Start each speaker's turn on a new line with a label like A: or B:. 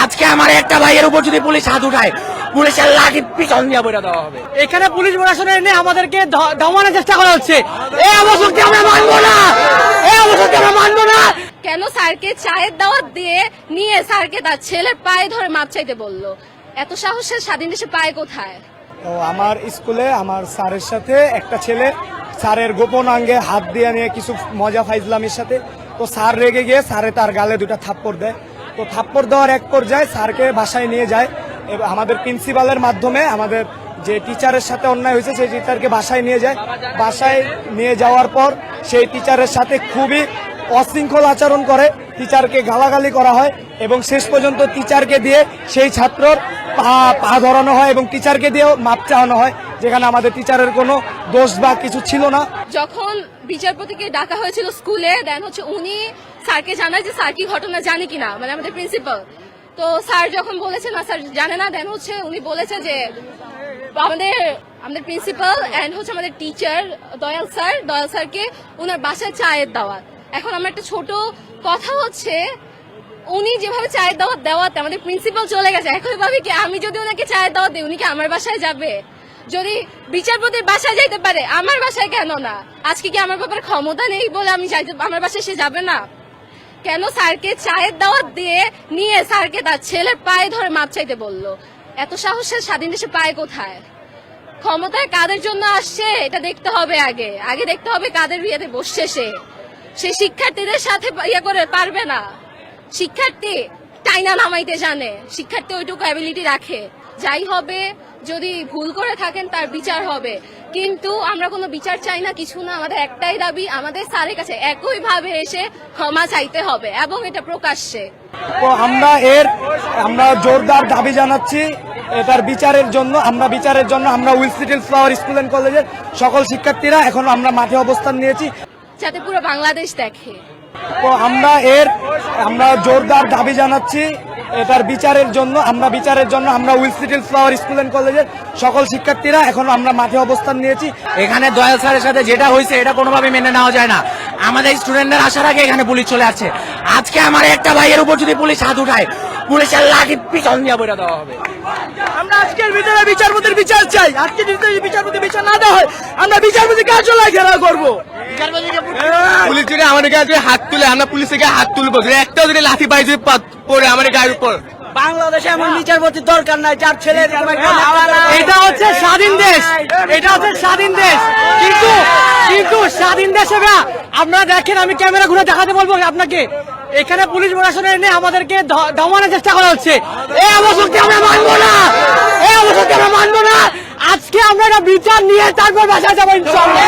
A: আজকে আমার একটা ভাইয়ের উপর যদি পুলিশ হাত উঠায়, পুলিশের লাঠি পিছন দিয়ে বইটা দেওয়া হবে।
B: এখানে পুলিশ প্রশাসন এনে আমাদেরকে দমানোর চেষ্টা করা হচ্ছে। এই অবস্থাকে আমরা মানবো না, এই অবস্থাকে আমরা মানবো না।
C: কেন স্যারকে চায়ের দাওয়াত দিয়ে নিয়ে স্যারকে তার ছেলের পায়ে ধরে মাপ চাইতে বললো? এত সাহসের স্বাধীন দেশে পায় কোথায়?
D: তো আমার স্কুলে আমার স্যারের সাথে একটা ছেলে স্যারের গোপন অঙ্গে হাত দিয়ে নিয়ে কিছু মজা ফাইজলামের সাথে, তো স্যার রেগে গিয়ে স্যারে তার গালে দুটা থাপ্পড় দেয়। তো থাপ্পড় দেওয়ার এক পর্যায়ে স্যারকে বাসায় নিয়ে যায়। আমাদের প্রিন্সিপালের মাধ্যমে আমাদের যে টিচারের সাথে অন্যায় হয়েছে সেই টিচারকে বাসায় নিয়ে যায়। বাসায় নিয়ে যাওয়ার পর সেই টিচারের সাথে খুবই অশৃঙ্খল আচরণ করে, টিচারকে গালাগালি করা হয় এবং শেষ পর্যন্ত টিচারকে দিয়ে সেই ছাত্রর পা ধরানো হয় এবং টিচারকে দিয়েও মাপ চাওয়ানো হয়, যেখানে আমাদের টিচারের কোনো দোষ বা কিছু ছিল না।
C: যখন বিচারপতিকে ডাকা হয়েছিল স্কুলে, দেন হচ্ছে উনি স্যারকে জানায় যে স্যার কি ঘটনা জানে কিনা, মানে আমাদের প্রিন্সিপাল। তো স্যার যখন বলেছে না স্যার জানে না, দেন হচ্ছে উনি বলেছে যে আমাদের প্রিন্সিপাল এন্ড হচ্ছে আমাদের টিচার দয়াল স্যারকে ওনার বাসায় চায়ের দাওয়াত। এখন আমার একটা ছোট কথা হচ্ছে, উনি যেভাবে চায়ের দাওয়াত দেওয়াতে আমাদের প্রিন্সিপাল চলে গেছে, একইভাবে কি আমি যদি ওনাকে চায়ের দাওয়াত দিই, উনি কি আমার বাসায় যাবে? যদি বিচারপতির বাসায় যাইতে পারে, আমার বাসায় কেন না? আজকে কি আমার ব্যাপারে ক্ষমতা নেই বলে আমি আমার বাসায় সে যাবে না? কেন স্যারকে চায়ের দাওয়াত দিয়ে নিয়ে স্যারকে তার ছেলের পায়ে ধরে মাপ চাইতে বললো? এত সাহসের স্বাধীন দেশে পায় কোথায়? ক্ষমতায় কাদের জন্য আসছে এটা দেখতে হবে। আগে দেখতে হবে কাদের বিয়েতে বসছে সে শিক্ষার্থীদের সাথে ইয়ে করে পারবে না। শিক্ষার্থী টাইনা নামাইতে জানে, শিক্ষার্থী ওইটুকু অ্যাবিলিটি রাখে। যাই হবে, যদি ভুল করে থাকেন তার বিচার হবে, কিন্তু আমরা কোনো বিচার চাই না, কিছু না। আমাদের একটাই দাবি, আমাদের স্যারের কাছে একইভাবে এসে ক্ষমা চাইতে হবে এবং এটা প্রকাশ্যে।
D: তো আমরা জোরদার দাবি জানাচ্ছি এটার বিচারের জন্য। আমরা Wills little flower school and কলেজের সকল শিক্ষার্থীরা এখন আমরা মাঠে অবস্থান নিয়েছি,
C: যাতে পুরো বাংলাদেশ দেখে।
D: তো আমরা জোরদার দাবি জানাচ্ছি এটার বিচারের জন্য। আমরা Wills little flower school and কলেজের সকল শিক্ষার্থীরা এখন আমরা মাঠে অবস্থান নিয়েছি।
A: এখানে দয়াল স্যারের সাথে যেটা হয়েছে এটা কোনোভাবে মেনে নেওয়া যায় না। আমাদের স্টুডেন্টদের আসার আগে এখানে পুলিশ চলে আসছে। আজকে আমার একটা ভাইয়ের উপর যদি পুলিশ হাত উঠায়, পুলিশের লাঠি পিছন দিয়ে বইটা দেওয়া হবে।
B: আমরা আজকের ভিতরে বিচারপতির বিচার চাই। আজকে যদি বিচারপতি বিচার না দেওয়া হয়, আমরা বিচারপতি কার্যালয় ঘেরাও করবো।
E: পুলিশ যদি আমাদের গায়ে হাত তুলে, আমরা পুলিশের গায়ে হাত তুলবো। একটাও যদি লাঠি পাই যদি পড়ে আমাদের গায়ের উপর।
B: বাংলাদেশে এমন বিচারপতির দরকার নাই যার ছেলে। এটা হচ্ছে স্বাধীন দেশ, এটা হচ্ছে স্বাধীন দেশ। কিন্তু স্বাধীন দেশে আপনারা দেখেন, আমি ক্যামেরা ঘুরে দেখাতে বলবো আপনাকে, এখানে পুলিশ প্রশাসন এনে আমাদেরকে দমানোর চেষ্টা করা হচ্ছে। এই অবস্থাকে আমরা মানবো না, এই অবস্থাকে আমরা মানবো না। আজকে আমরা এটা বিচার নিয়ে তারপর বাসায় যাবো ইনশাআল্লাহ।